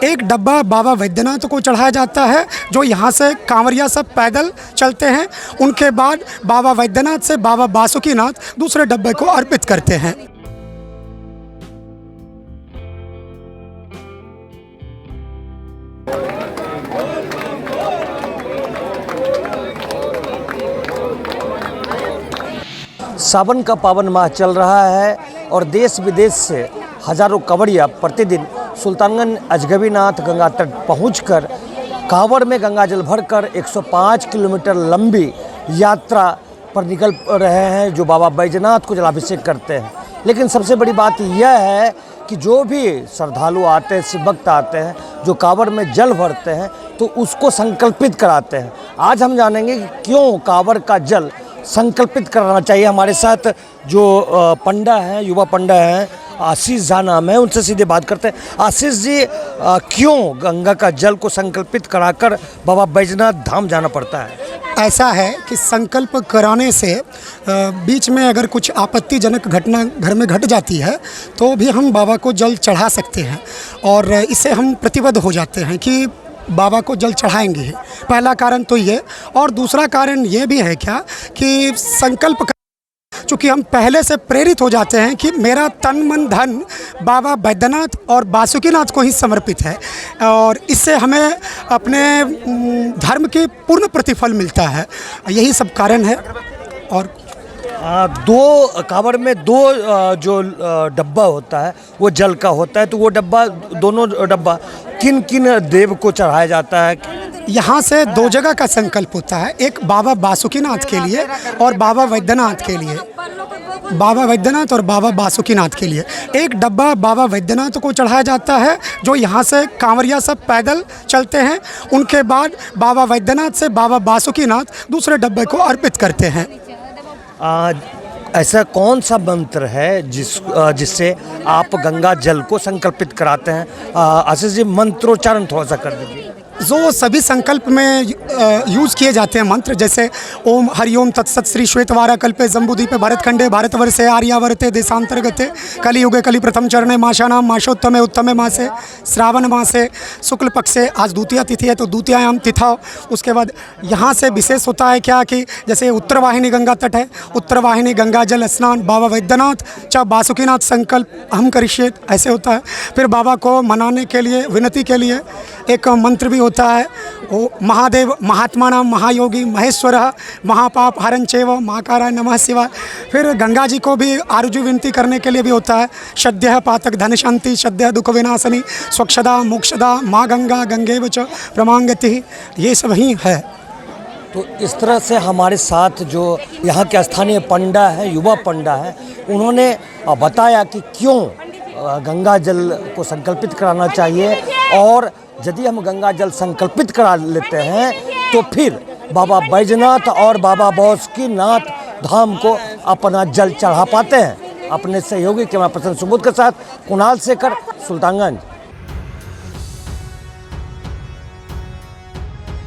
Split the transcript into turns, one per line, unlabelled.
एक डब्बा बाबा वैद्यनाथ को चढ़ाया जाता है, जो यहाँ से कांवरिया सब पैदल चलते हैं। उनके बाद बाबा वैद्यनाथ से बाबा बासुकीनाथ दूसरे डब्बे को अर्पित करते हैं।
सावन का पावन माह चल रहा है और देश विदेश से हजारों कांवड़िया प्रतिदिन सुल्तानगंज अजगबीनाथ गंगा तट पहुंचकर कांवड़ में गंगा जल भरकर 105 किलोमीटर लंबी यात्रा पर निकल रहे हैं, जो बाबा बैजनाथ को जलाभिषेक करते हैं। लेकिन सबसे बड़ी बात यह है कि जो भी श्रद्धालु आते हैं, शिव भक्त आते हैं, जो कांवड़ में जल भरते हैं तो उसको संकल्पित कराते हैं। आज हम जानेंगे कि क्यों कांवड़ का जल संकल्पित करना चाहिए। हमारे साथ जो पंडा हैं, युवा पंडा हैं, आशीष झा नाम है, उनसे सीधे बात करते हैं। आशीष जी, क्यों गंगा का जल को संकल्पित कराकर बाबा बैजनाथ धाम जाना पड़ता है?
ऐसा है कि संकल्प कराने से बीच में अगर कुछ आपत्तिजनक घटना घर में घट जाती है तो भी हम बाबा को जल चढ़ा सकते हैं, और इससे हम प्रतिबद्ध हो जाते हैं कि बाबा को जल चढ़ाएंगे ही। पहला कारण तो ये, और दूसरा कारण ये भी है क्या कि संकल्प चूँकि हम पहले से प्रेरित हो जाते हैं कि मेरा तन मन धन बाबा बैद्यनाथ और बासुकीनाथ को ही समर्पित है, और इससे हमें अपने धर्म के पूर्ण प्रतिफल मिलता है। यही सब कारण है। और
दो कांवड़ में दो जो डब्बा होता है वो जल का होता है, तो वो डब्बा, दोनों डब्बा किन किन देव को चढ़ाया जाता है?
यहाँ से दो जगह का संकल्प होता है, एक बाबा बासुकीनाथ के लिए और बाबा वैद्यनाथ के लिए। बाबा वैद्यनाथ और बाबा बासुकीनाथ के लिए एक डब्बा बाबा वैद्यनाथ को चढ़ाया जाता है, जो यहाँ से कांवरिया सब पैदल चलते हैं। उनके बाद बाबा वैद्यनाथ से बाबा बासुकीनाथ दूसरे डब्बे को अर्पित करते हैं।
ऐसा कौन सा मंत्र है जिससे आप गंगा जल को संकल्पित कराते हैं? आशीष जी, मंत्रोच्चारण थोड़ा सा कर दीजिए।
जो सभी संकल्प में यूज़ किए जाते हैं मंत्र, जैसे ओम हरिओम तत्सत श्री श्वेतवारा कल्पे जम्बूद्वीपे भारतखंडे भारतवर्षे आर्यावर्ते देशांतर्गते कलियुगे कलि प्रथम चरणे माशानाम मासोत्तमे उत्तमे मासे श्रावण मासे शुक्ल पक्षे, आज द्वितीया तिथि है तो द्वितीयायाम तिथौ। उसके बाद यहाँ से विशेष होता है क्या कि जैसे उत्तरवाहिनी गंगा तट है, उत्तरवाहिनी गंगा जल स्नान बाबा वैद्यनाथ च बासुकीनाथ संकल्प अहम करिष्ये, ऐसे होता है। फिर बाबा को मनाने के लिए, विनती के लिए एक मंत्र भी होता है, वो महादेव महात्मानां महायोगी महेश्वरः महापाप हरंचैव महाकाराय नमः शिवाय। फिर गंगा जी को भी आरजू विनती करने के लिए भी होता है, सद्यः पातक धन शांति सद्यः दुख विनाशनी स्वच्छदा मोक्षदा माँ गंगा गंगेव च प्रमांगति, ये सब ही है।
तो इस तरह से हमारे साथ जो यहाँ के स्थानीय पंडा है, युवा पंडा है, उन्होंने बताया कि क्यों गंगा जल को संकल्पित कराना चाहिए, और यदि हम गंगा जल संकल्पित करा लेते हैं तो फिर बाबा बैजनाथ और बाबा बासुकीनाथ धाम को अपना जल चढ़ा पाते हैं। अपने सहयोगी कैमरा पर्सन सुबोध के साथ कुणाल शेखर, सुल्तानगंज।